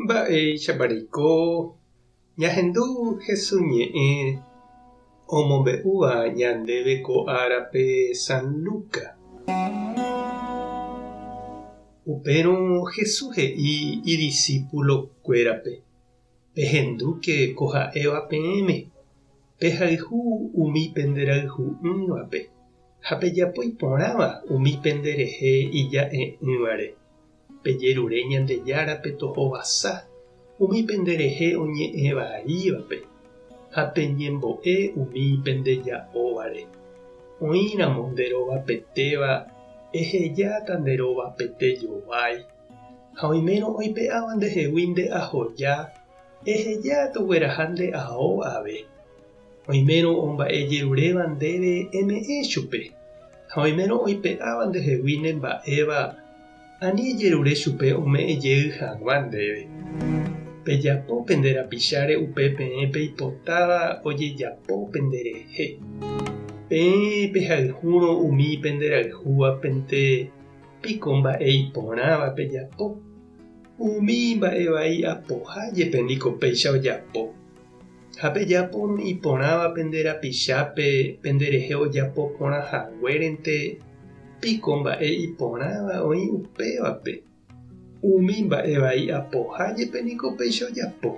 Mba'e chapareko ñahendu Jesús ñe'ẽ omombe'úva ñandéve ko árape San Lucas. Upérõ Jesús he'i idiscípulokuérape: pehendúke ko ha'éva peẽme, pehayhu umi penderayhu'ỹvape ha pejapo iporãva umi penderehe ija'e'ỹvare. Pejerure Ñandejárape tohovasa umi penderehe oñe'ẽvaívape ha peñembo'e umi pendeja'óvare. Oĩramo nderovapetéva ehejáta nderovapetejovái. Ha oimérõ oipe'áva ndehegui nde'ahoja ehejáta ogueraha nde'ao ave. Oimérõ omba'ejeruréva ndéve eme'ẽ chupe. Ha oimérõ oipe'áva ndehegui nemba'éva ani ejerure chupe ome'ẽjey hag̃ua ndéve. Pejapo penderapicháre upe peẽ peipotáva ojejapo penderehe. Peẽ pehayhúrõ umi penderayhúvapente piko mba'e iporãva pejapo. Umi mba'evai apohájepe niko péicha ojapo. Ha pejapo iporãva penderapichápe penderehe ojapo porãhaguérente piko mba'e iporãva oĩ upévape. Umi mba'evai apohájepe niko péicha ojapo.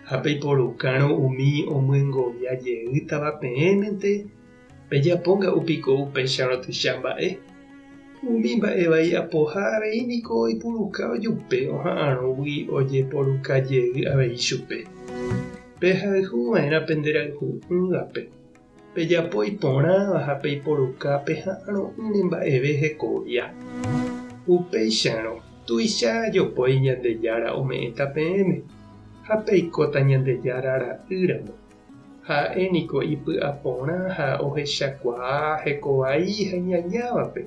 Ha peiporukárõ umi omyengovia jeýtava peẽmente pejapónga upiko upéicharõ tuicha mba'e. Umi mba'evai apoha avei niko oipuruka ojupe oha'ãrõgui ojeporukajey avei chupe. Pehayhuva'erã penderayhu'ỹvape. Pejapo iporãva ha peiporuka peha'ãrõ'ỹre mba'eve hekovia. Upéicharõ tuicha jopói Ñandejára ome'ẽta peẽme ha peikóta Ñandejára ra'ýramo. Ha'éniko ipy'aporã ha ohechakuaa hekovai ha ñañávape.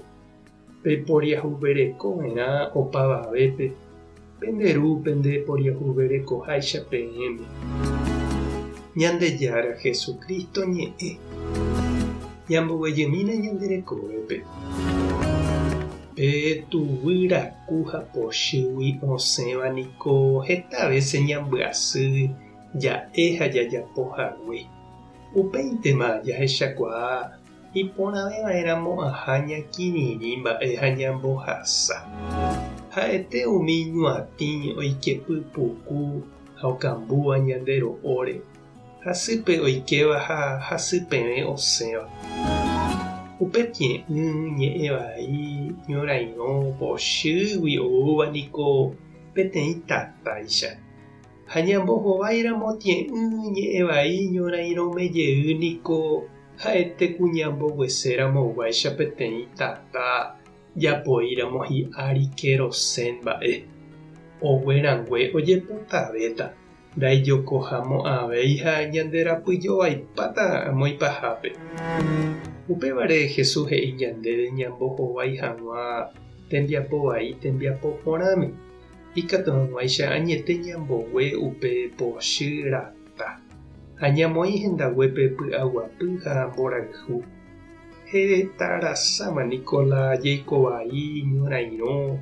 Peporiahuverekova'erã opavavépe penderúpe ndeporiahuverekoháicha peẽme. Ñandejára Jesucristo ñe'ẽ ñamboguejymína ñanderekovépe. Petuvyraku ha pochýgui osẽva niko heta vece ñambyasy ja'e ha jajapohague. Upéintema jahechakuaa iporãveva'erãmo aha ñakirirĩ mba'e ha ñambohasa. Ha'ete umi ñuatĩ oikepypuku ha okambúva ñande ro'óre. Hasýpe oikeva ha hasypeve osẽva. Upe tie'ỹ ñe'ẽvai ñorairõ pochýgui oúva niko peteĩ tatáicha. Ha ñambohovaíramo tie'ỹ ñe'ẽvai ñorairõmejey niko ha'ete ku ñambogueseramoguáicha peteĩ tata japoíramo hi'ári kerosén mba'e. Oguerangue ojepotavéta ndaijokohámo avéi ha ñanderapyjovaipáta moipahápe. Upévare Jesús he'i ñandéve ñambohovái hag̃ua tembiapo vai tembiapo porãme. Ikatu hag̃uáicha añete ñambogue upe pochy rata. Ha ñamoĩ hendaguépe py'aguapy ha mborayhu. Hetarasáma niko la jeikovai ñorairõ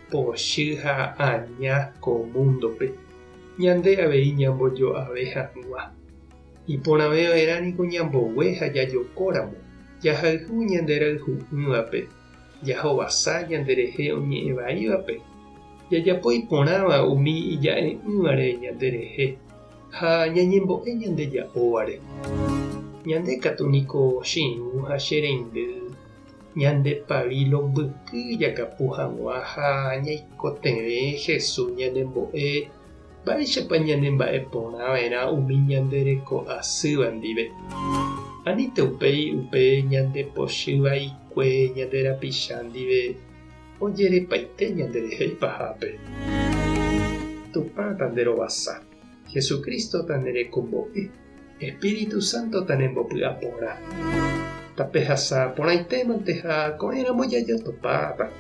pochy ha aña ko mundope. Ñande avei ñambojoave hag̃ua. Iporãveva'erã niko ñambogue ha jajokóramo. Jahayhu ñanderayhu'ỹvape. Jahovasa ñanderehe oñe'ẽvaívape. Jajapo iporãva umi ija'e'ỹvare ñanderehe ha ñañembo'e ñandeja'óvare. Ñande katu niko chiũ ha chereindy ñande pavilo mbyky jakapu hag̃ua ha ñaikotevẽ Jesús ñanembo'e mba'éichapa ñanemba'e porãva'erã umi ñandereko asýva ndive. Aníte upéi upe ñande pochývaikue ñanderapicha ndive ojerepaite ñanderehe ipahápe. Tupãta nderovasa. Jesucristo-ta nderekombo'e. Espíritu Santo-ta nembopy'aporã. Tapehasa porãitémante ha ko'ẽramo jajotopáta.